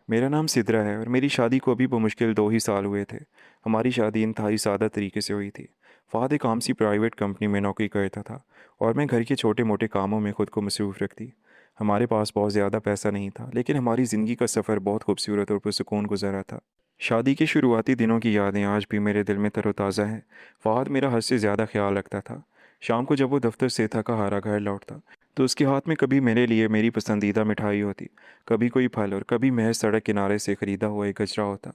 मेरा नाम सिद्रा है और मेरी शादी को अभी बमुश्किल 2 ही साल हुए थे। हमारी शादी इंतहाई सादा तरीके से हुई थी। फ़ाद एक आम सी प्राइवेट कंपनी में नौकरी करता था और मैं घर के छोटे-मोटे कामों में खुद को मसरूफ़ रखती। हमारे पास बहुत ज़्यादा पैसा नहीं था, लेकिन हमारी ज़िंदगी का सफ़र बहुत खूबसूरत और पुरसुकून गुज़रा था। शादी के शुरुआती दिनों की यादें आज भी मेरे दिल में तरोताज़ा हैं। फ़ाद मेरा हद से ज़्यादा ख़्याल रखता था। शाम को जब वो दफ्तर से थका-हारा घर लौटता, तो उसके हाथ में कभी मेरे लिए मेरी पसंदीदा मिठाई होती, कभी कोई फल और कभी महज सड़क किनारे से खरीदा हुआ एक गजरा होता।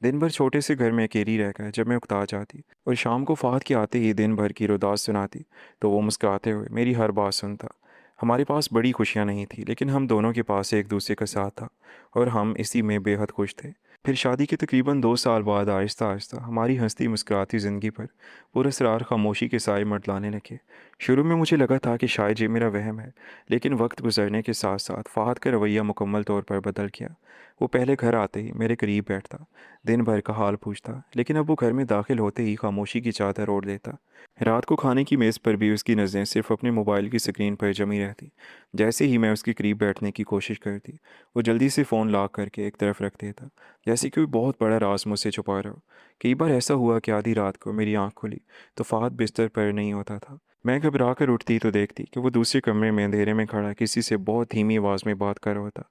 दिन भर छोटे से घर में अकेली रहकर जब मैं उकता जाती और शाम को फाहद के आते ही दिन भर की रोदास सुनाती, तो वो मुस्कुराते हुए मेरी हर बात सुनता। हमारे पास बड़ी खुशियाँ नहीं थी, लेकिन हम दोनों के पास एक दूसरे का साथ था और हम इसी में बेहद खुश थे। फिर शादी के तकरीबन 2 साल बाद आहिस्ता आहिस्ता हमारी हंसती मुस्कुराती ज़िंदगी पर पुरअसरार खामोशी के साए मंडलाने लगे। शुरू में मुझे लगा था कि शायद ये मेरा वहम है, लेकिन वक्त गुजरने के साथ साथ फ़ाहद का रवैया मुकम्मल तौर पर बदल गया। वो पहले घर आते ही मेरे करीब बैठता, दिन भर का हाल पूछता, लेकिन अब वो घर में दाखिल होते ही खामोशी की चादर ओढ़ लेता। रात को खाने की मेज़ पर भी उसकी नज़रें सिर्फ अपने मोबाइल की स्क्रीन पर जमी रहती। जैसे ही मैं उसके करीब बैठने की कोशिश करती, वो जल्दी से फ़ोन लॉक करके एक तरफ रख देता, जैसे कोई बहुत बड़ा राज मुझसे छुपा रहा हो। कई बार ऐसा हुआ कि आधी रात को मेरी आंख खुली तो फ़ाहद बिस्तर पर नहीं होता था। मैं घबरा कर उठती तो देखती कि वो दूसरे कमरे में अंधेरे में खड़ा किसी से बहुत धीमी आवाज़ में बात कर रहा होता।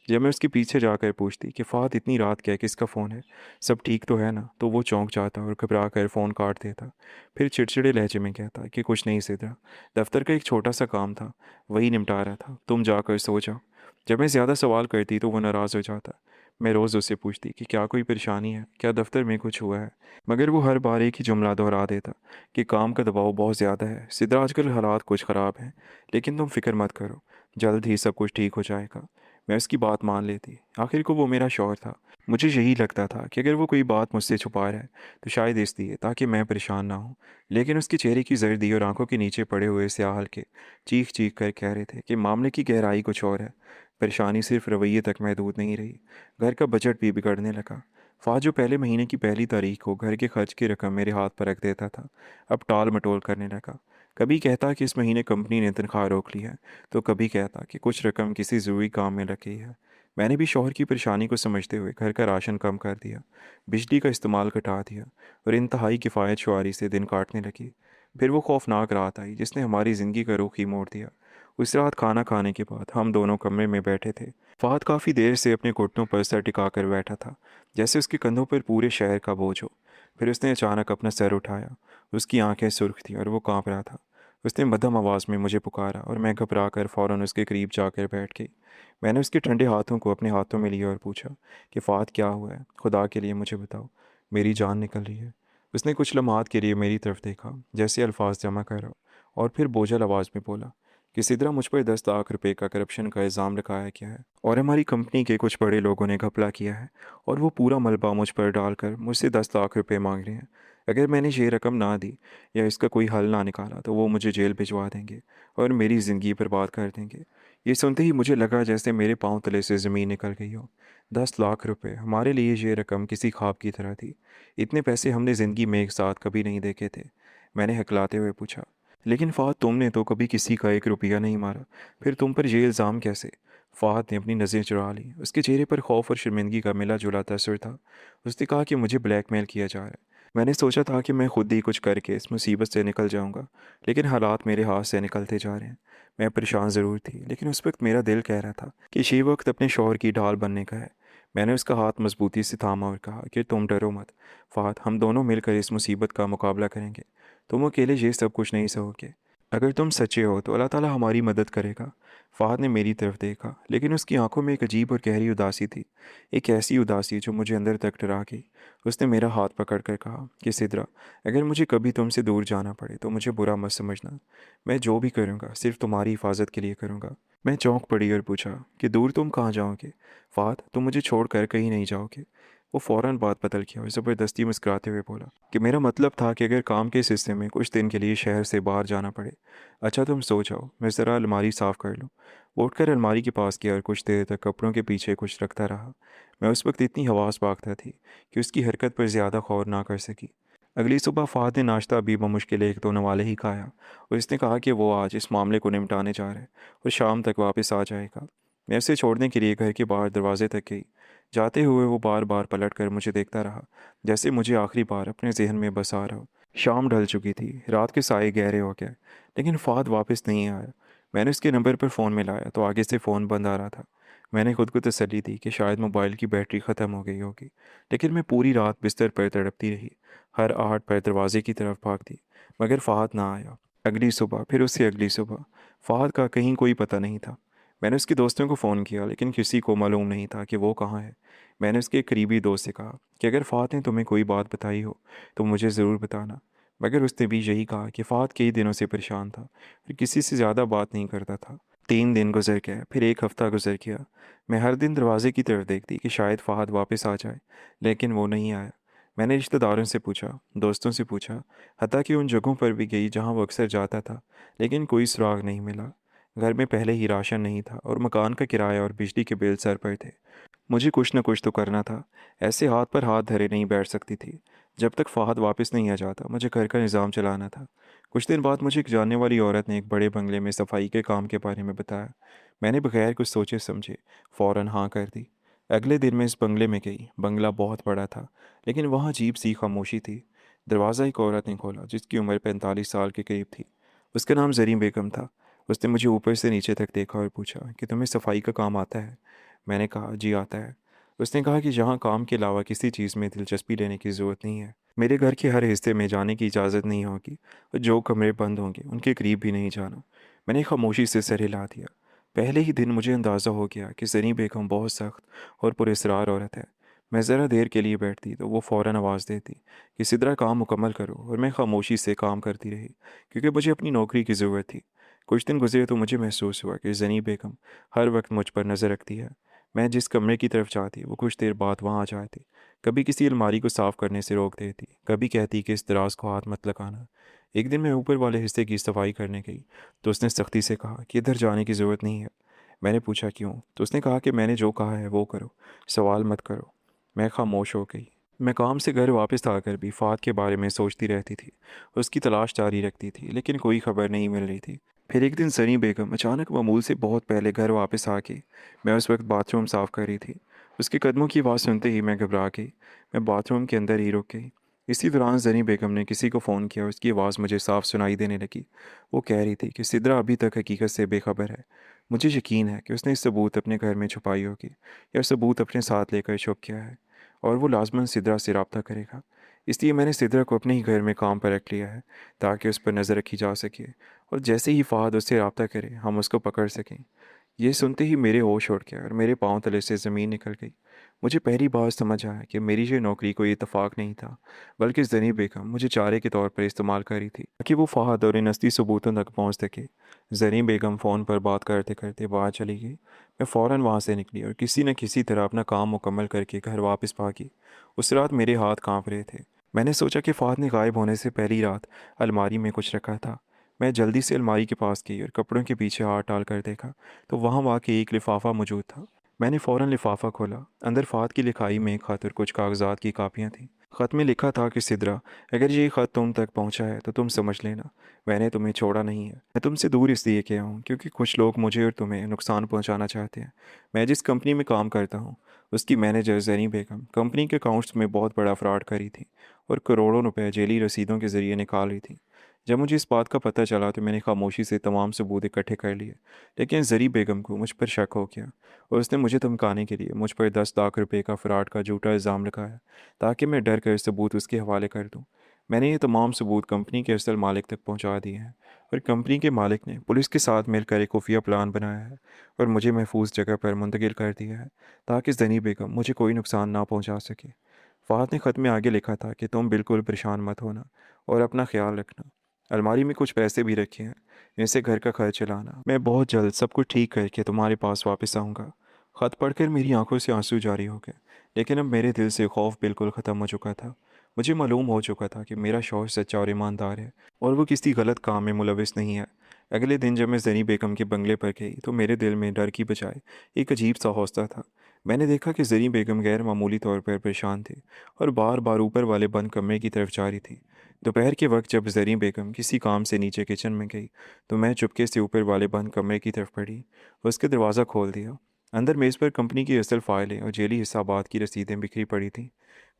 जब मैं उसके पीछे जाकर पूछती कि फ़ाहद इतनी रात क्या है, किसका फ़ोन है, सब ठीक तो है ना, तो वो चौंक जाता और घबरा कर फ़ोन काट देता। फिर चिड़चिड़े लहजे में कहता कि कुछ नहीं सिद्रा, दफ्तर का एक छोटा सा काम था, वही निपटा रहा था, तुम जाकर सो जाओ। जब मैं ज़्यादा सवाल करती तो वो नाराज़ हो जाता। मैं रोज़ उससे पूछती कि क्या कोई परेशानी है, क्या दफ्तर में कुछ हुआ है, मगर वो हर बार एक ही जुमला दोहरा देता कि काम का दबाव बहुत ज़्यादा है सिद्रा, आजकल हालात कुछ ख़राब हैं, लेकिन तुम फिक्र मत करो, जल्द ही सब कुछ ठीक हो जाएगा। मैं उसकी बात मान लेती। आखिर को वो मेरा शौहर था। मुझे यही लगता था कि अगर वो कोई बात मुझसे छुपा रहा है तो शायद इसलिए ताकि मैं परेशान ना हूँ। लेकिन उसके चेहरे की जर्दी और आंखों के नीचे पड़े हुए स्याह हल्के चीख चीख कर कह रहे थे कि मामले की गहराई कुछ और है। परेशानी सिर्फ रवैये तक महदूद नहीं रही, घर का बजट भी बिगड़ने लगा। फ़ाज़ जो पहले महीने की पहली तारीख को घर के खर्च की रकम मेरे हाथ पर रख देता था, अब टाल मटोल करने लगा। कभी कहता कि इस महीने कंपनी ने तनख्वाह रोक ली है, तो कभी कहता कि कुछ रकम किसी ज़रूरी काम में लगी है। मैंने भी शौहर की परेशानी को समझते हुए घर का राशन कम कर दिया, बिजली का इस्तेमाल घटा दिया और इंतहाई किफ़ायत शुआरी से दिन काटने लगी। फिर वो खौफनाक रात आई जिसने हमारी ज़िंदगी का रुख ही मोड़ दिया। उस रात खाना खाने के बाद हम दोनों कमरे में बैठे थे। फ़हद काफ़ी देर से अपने घुटनों पर सर टिका कर बैठा था, जैसे उसके कंधों पर पूरे शहर का बोझ हो। फिर उसने अचानक अपना सर उठाया। उसकी आंखें सुर्ख थीं और वो कांप रहा था। उसने मध्यम आवाज़ में मुझे पुकारा और मैं घबरा कर फ़ौरन उसके करीब जाकर बैठ गई। मैंने उसके ठंडे हाथों को अपने हाथों में लिया और पूछा कि फ़ाहद क्या हुआ है, खुदा के लिए मुझे बताओ, मेरी जान निकल रही है। उसने कुछ लम्हात के लिए मेरी तरफ देखा, जैसे अल्फाज जमा कर रहा हो, और फिर बोझल आवाज़ में बोला कि सिद्रा, मुझ पर 10 लाख रुपए का करप्शन का इल्ज़ाम लगाया गया है और हमारी कंपनी के कुछ बड़े लोगों ने घपला किया है और वो पूरा मलबा मुझ पर डालकर मुझसे 10 लाख रुपए मांग रहे हैं। अगर मैंने ये रकम ना दी या इसका कोई हल ना निकाला तो वो मुझे जेल भिजवा देंगे और मेरी ज़िंदगी बर्बाद कर देंगे। ये सुनते ही मुझे लगा जैसे मेरे पाँव तले से ज़मीन निकल गई हो। 10 लाख रुपए, हमारे लिए ये रकम किसी ख्वाब की तरह थी। इतने पैसे हमने ज़िंदगी में एक साथ कभी नहीं देखे थे। मैंने हकलाते हुए पूछा, लेकिन फ़ाहद, तुमने तो कभी किसी का 1 रुपया नहीं मारा, फिर तुम पर ये इल्ज़ाम कैसे? फ़ाहद ने अपनी नज़रें चुरा ली। उसके चेहरे पर खौफ और शर्मिंदगी का मिला जुला तसर था। उसने कहा कि मुझे ब्लैकमेल किया जा रहा है। मैंने सोचा था कि मैं खुद ही कुछ करके इस मुसीबत से निकल जाऊंगा, लेकिन हालात मेरे हाथ से निकलते जा रहे हैं। मैं परेशान ज़रूर थी, लेकिन उस वक्त मेरा दिल कह रहा था कि ये वक्त अपने शौहर की ढाल बनने का है। मैंने उसका हाथ मजबूती से थामा और कहा कि तुम डरो मत फ़ाहद, हम दोनों मिलकर इस मुसीबत का मुकाबला करेंगे। तुम अकेले ये सब कुछ नहीं सहोगे। अगर तुम सच्चे हो तो अल्लाह ताला हमारी मदद करेगा। फ़ाहद ने मेरी तरफ देखा, लेकिन उसकी आंखों में एक अजीब और गहरी उदासी थी, एक ऐसी उदासी जो मुझे अंदर तक डरा गई। उसने मेरा हाथ पकड़ कर कहा कि सिद्रा, अगर मुझे कभी तुमसे दूर जाना पड़े तो मुझे बुरा मत समझना। मैं जो भी करूँगा सिर्फ तुम्हारी हिफाजत के लिए करूँगा। मैं चौंक पड़ी और पूछा कि दूर तुम कहाँ जाओगे? फ़ाहद, तुम मुझे छोड़कर कहीं नहीं जाओगे? वो फ़ौरन बात बदल गया और ज़बरदस्ती मुस्कुराते हुए बोला कि मेरा मतलब था कि अगर काम के इस हिस्से में कुछ दिन के लिए शहर से बाहर जाना पड़े। अच्छा, तुम सो जाओ, मैं ज़रा अलमारी साफ़ कर लूँ। वो उठकर अलमारी के पास गया और कुछ देर तक कपड़ों के पीछे कुछ रखता रहा। मैं उस वक्त इतनी हवास बाख्ता थी कि उसकी हरकत पर ज़्यादा गौर ना कर सकी। अगली सुबह फ़ाहद ने नाश्ता भी बमुश्किल 1-2 नवाले ही खाया और उसने कहा कि वो आज इस मामले को निपटाने जा रहा है और शाम तक वापस आ जाएगा। मैं उसे छोड़ने के लिए घर के बाहर दरवाजे तक गई। जाते हुए वो बार बार पलट कर मुझे देखता रहा, जैसे मुझे आखिरी बार अपने जहन में बसा रहा हो। शाम ढल चुकी थी, रात के साए गहरे हो गए, लेकिन फाद वापस नहीं आया। मैंने उसके नंबर पर फ़ोन मिलाया तो आगे से फ़ोन बंद आ रहा था। मैंने खुद को तसल्ली दी कि शायद मोबाइल की बैटरी ख़त्म हो गई होगी, लेकिन मैं पूरी रात बिस्तर पर तड़पती रही। हर आहट पर दरवाजे की तरफ भागती, मगर फ़हद ना आया। अगली सुबह, फिर उससे अगली सुबह, फ़हद का कहीं कोई पता नहीं था। मैंने उसके दोस्तों को फ़ोन किया, लेकिन किसी को मालूम नहीं था कि वो कहाँ है। मैंने उसके एक करीबी दोस्त से कहा कि अगर फ़हद ने तुम्हें कोई बात बताई हो तो मुझे ज़रूर बताना, मगर उसने भी यही कहा कि फ़हद कई दिनों से परेशान था और किसी से ज़्यादा बात नहीं करता था। 3 दिन गुजर गए, फिर एक हफ़्ता गुजर गया। मैं हर दिन दरवाजे की तरफ देखती कि शायद फ़हद वापस आ जाए, लेकिन वो नहीं आया। मैंने रिश्तेदारों से पूछा, दोस्तों से पूछा, हत्ता कि उन जगहों पर भी गई जहाँ वो अक्सर जाता था, लेकिन कोई सुराग नहीं मिला। घर में पहले ही राशन नहीं था और मकान का किराया और बिजली के बिल सर पर थे। मुझे कुछ न कुछ तो करना था। ऐसे हाथ पर हाथ धरे नहीं बैठ सकती थी। जब तक फ़हद वापस नहीं आ जाता, मुझे घर का निज़ाम चलाना था। कुछ दिन बाद मुझे एक जानने वाली औरत ने एक बड़े बंगले में सफाई के काम के बारे में बताया। मैंने बगैर कुछ सोचे समझे फ़ौरन हाँ कर दी। अगले दिन मैं इस बंगले में गई। बंगला बहुत बड़ा था, लेकिन वहाँ अजीब सी खामोशी थी। दरवाज़ा एक औरत ने खोला, जिसकी उम्र 45 साल के करीब थी। उसका नाम जरीन बेगम था। उसने मुझे ऊपर से नीचे तक देखा और पूछा कि तुम्हें सफाई का काम आता है। मैंने कहा, जी आता है। उसने कहा कि यहाँ काम के अलावा किसी चीज़ में दिलचस्पी लेने की ज़रूरत नहीं है। मेरे घर के हर हिस्से में जाने की इजाज़त नहीं होगी और जो कमरे बंद होंगे उनके करीब भी नहीं जाना। मैंने खामोशी से सर हिला दिया। पहले ही दिन मुझे अंदाज़ा हो गया कि ज़री बेगम बहुत सख्त और पुरस्रार औरत है। मैं ज़रा देर के लिए बैठती तो वो फ़ौरन आवाज़ देती कि सिदरा काम मुकम्मल करो, और मैं खामोशी से काम करती रही, क्योंकि मुझे अपनी नौकरी की ज़रूरत थी। कुछ दिन गुजरे तो मुझे महसूस हुआ कि ज़नी बेगम हर वक्त मुझ पर नज़र रखती है। मैं जिस कमरे की तरफ जाती वो कुछ देर बाद वहाँ आ जाती। कभी किसी अलमारी को साफ़ करने से रोक देती, कभी कहती कि इस दराज को हाथ मत लगाना। एक दिन मैं ऊपर वाले हिस्से की सफाई करने गई तो उसने सख्ती से कहा कि इधर जाने की ज़रूरत नहीं है। मैंने पूछा क्यों, तो उसने कहा कि मैंने जो कहा है वो करो, सवाल मत करो। मैं खामोश हो गई। मैं काम से घर वापस आकर भी फ़ाद के बारे में सोचती रहती थी। उसकी तलाश जारी रखती थी, लेकिन कोई खबर नहीं मिल रही थी। फिर एक दिन सनी बेगम अचानक मामूल से बहुत पहले घर वापस आ गई। मैं उस वक्त बाथरूम साफ़ कर रही थी। उसके कदमों की आवाज़ सुनते ही मैं घबरा गई। मैं बाथरूम के अंदर ही रुक गई। इसी दौरान जनी बेगम ने किसी को फ़ोन किया। उसकी आवाज़ मुझे साफ सुनाई देने लगी। वो कह रही थी कि सिद्रा अभी तक हकीकत से बेखबर है। मुझे यकीन है कि उसने सबूत अपने घर में छुपाई होगी, या सबूत अपने साथ लेकर छुप किया है, और वो लाजमन सिद्रा से रब्ता करेगा। इसलिए मैंने सिद्रा को अपने ही घर में काम पर रख लिया है, ताकि उस पर नज़र रखी जा सके, और जैसे ही फ़हद उससे रब्ता करे हम उसको पकड़ सकें। ये सुनते ही मेरे होश उड़ गया और मेरे पाँव तले से ज़मीन निकल गई। मुझे पहली बार समझ आया कि मेरी ये नौकरी कोई इत्तेफाक नहीं था, बल्कि ज़नी बेगम मुझे चारे के तौर पर इस्तेमाल कर रही थी, ताकि वो फ़हद और इन असली सबूतों तक पहुँच सके। ज़नी बेगम फ़ोन पर बात करते करते बाहर चली गई। मैं फ़ौरन वहाँ से निकली और किसी न किसी तरह अपना काम मुकम्मल करके घर वापस भागी। उस रात मेरे हाथ काँप रहे थे। मैंने सोचा कि फ़हद ने गायब होने से पहली रात अलमारी में कुछ रखा था। मैं जल्दी से अलमारी के पास गई और कपड़ों के पीछे हाथ डाल कर देखा, तो वहाँ वाकई एक लिफाफा मौजूद था। मैंने फ़ौरन लिफाफा खोला। अंदर फ़हद की लिखाई में एक खत और कुछ कागजात की कापियाँ थीं। खत में लिखा था कि सिद्रा, अगर ये खत तुम तक पहुँचा है तो तुम समझ लेना, मैंने तुम्हें छोड़ा नहीं है। मैं तुमसे दूर इसलिए किया हूँ क्योंकि कुछ लोग मुझे और तुम्हें नुकसान पहुँचाना चाहते हैं। मैं जिस कंपनी में काम करता हूँ, उसकी मैनेजर जैनी बेगम कंपनी के अकाउंट्स में बहुत बड़ा फ्रॉड करी थी और करोड़ों रुपए जेली रसीदों के ज़रिए निकाल रही थी। जब मुझे इस बात का पता चला तो मैंने खामोशी से तमाम सबूत इकट्ठे कर लिए, लेकिन जरी बेगम को मुझ पर शक हो गया और उसने मुझे धमकाने के लिए मुझ पर 10 लाख रुपए का फ्रॉड का झूठा इल्ज़ाम लगाया, ताकि मैं डर कर सबूत उसके हवाले कर दूं। मैंने ये तमाम सबूत कंपनी के असल मालिक तक पहुंचा दिए हैं, और कंपनी के मालिक ने पुलिस के साथ मिलकर एक खुफिया प्लान बनाया है और मुझे महफूज जगह पर मुंतकिल कर दिया है, ताकि जनी बेगम मुझे कोई नुकसान ना पहुंचा सके। फ़ाहद ने ख़त में आगे लिखा था कि तुम बिल्कुल परेशान मत होना और अपना ख्याल रखना। अलमारी में कुछ पैसे भी रखे हैं, इनसे घर का खर्च चलाना। मैं बहुत जल्द सब कुछ ठीक करके तुम्हारे पास वापस आऊँगा। ख़त पढ़कर मेरी आंखों से आंसू जारी हो गए, लेकिन अब मेरे दिल से खौफ बिल्कुल ख़त्म हो चुका था। मुझे मालूम हो चुका था कि मेरा शौहर सच्चा और ईमानदार है, और वो किसी गलत काम में मुलविस नहीं है। अगले दिन जब मैं ज़नी बेगम के बंगले पर गई तो मेरे दिल में डर की बजाय एक अजीब सा हौसला था। मैंने देखा कि ज़नी बेगम गैर मामूली तौर पर परेशान थी और बार बार ऊपर वाले बंद कमरे की तरफ जा रही थी। दोपहर के वक्त जब ज़री बेगम किसी काम से नीचे किचन में गई तो मैं चुपके से ऊपर वाले बंद कमरे की तरफ बढ़ी। उसके दरवाज़ा खोल दिया। अंदर मेज़ पर कंपनी की असल फाइलें और जेली हिसाबात की रसीदें बिखरी पड़ी थीं।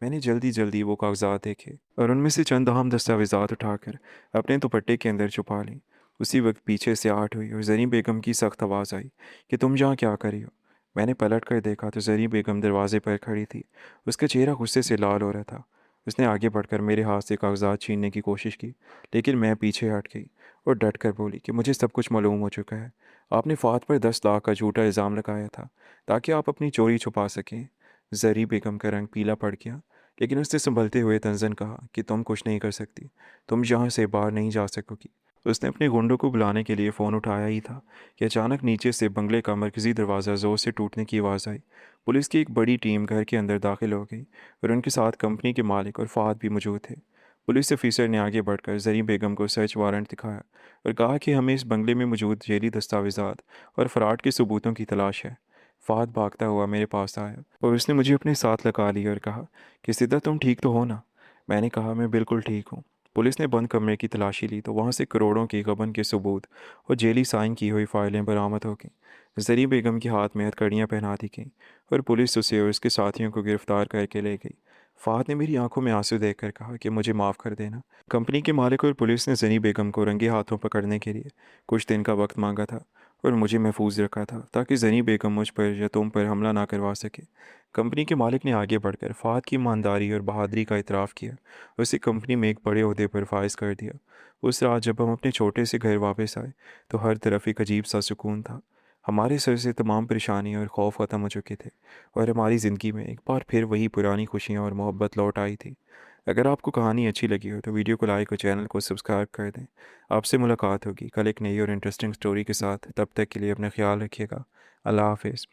मैंने जल्दी जल्दी वो कागजात देखे और उनमें से चंद अहम दस्तावेज़ात उठाकर अपने दुपट्टे के अंदर छुपा लीं। उसी वक्त पीछे से आहट हुई और जरी बेगम की सख्त आवाज़ आई कि तुम यहाँ क्या कर रही हो। मैंने पलट कर देखा तो जरी बेगम दरवाजे पर खड़ी थी। उसका चेहरा गुस्से से लाल हो रहा था। उसने आगे बढ़कर मेरे हाथ से कागजात छीनने की कोशिश की, लेकिन मैं पीछे हट गई और डट कर बोली कि मुझे सब कुछ मालूम हो चुका है। आपने फ़ात पर 10 लाख का झूठा इल्ज़ाम लगाया था ताकि आप अपनी चोरी छुपा सकें। जरी बेगम का रंग पीला पड़ गया, लेकिन उसने संभलते हुए तंजन कहा कि तुम कुछ नहीं कर सकती, तुम यहाँ से बाहर नहीं जा सकोगी। उसने अपने गुंडों को बुलाने के लिए फ़ोन उठाया ही था कि अचानक नीचे से बंगले का मरकज़ी दरवाज़ा ज़ोर से टूटने की आवाज़ आई। पुलिस की एक बड़ी टीम घर के अंदर दाखिल हो गई और उनके साथ कंपनी के मालिक और फ़ाद भी मौजूद थे। पुलिस ऑफिसर ने आगे बढ़कर जरी बेगम को सर्च वारंट दिखाया और कहा कि हमें इस बंगले में मौजूद जेली दस्तावेज़ात और फ़राड के सबूतों की तलाश है। फ़ाद भागता हुआ मेरे पास आया और उसने मुझे अपने साथ लगा लिया और कहा कि सिद्धा तुम ठीक तो हो ना। मैंने कहा मैं बिल्कुल ठीक हूँ। पुलिस ने बंद कमरे की तलाशी ली तो वहाँ से करोड़ों की गबन के सबूत और जेली साइन की हुई फाइलें बरामद हो गईं। जरी बेगम के हाथ में हथकड़ियाँ पहना दी गईं और पुलिस उसे और उसके साथियों को गिरफ्तार करके ले गई। फ़ाद ने मेरी आंखों में आंसू देखकर कहा कि मुझे माफ़ कर देना। कंपनी के मालिक और पुलिस ने जनी बेगम को रंगे हाथों पकड़ने के लिए कुछ दिन का वक्त मांगा था और मुझे महफूज रखा था ताकि जनी बेगम मुझ पर या तुम पर हमला ना करवा सके। कंपनी के मालिक ने आगे बढ़कर फ़ाद की ईमानदारी और बहादुरी का इतराफ़ किया। उसे कंपनी में एक बड़े ओहदे पर फाइज कर दिया। उस रात जब हम अपने छोटे से घर वापस आए तो हर तरफ एक अजीब सा सुकून था। हमारे सर से तमाम परेशानी और खौफ ख़त्म हो चुके थे और हमारी ज़िंदगी में एक बार फिर वही पुरानी खुशियाँ और मोहब्बत लौट आई थी। अगर आपको कहानी अच्छी लगी हो तो वीडियो को लाइक और चैनल को सब्सक्राइब कर दें। आपसे मुलाकात होगी कल एक नई और इंटरेस्टिंग स्टोरी के साथ। तब तक के लिए अपना ख्याल रखिएगा। अल्लाह हाफिज़।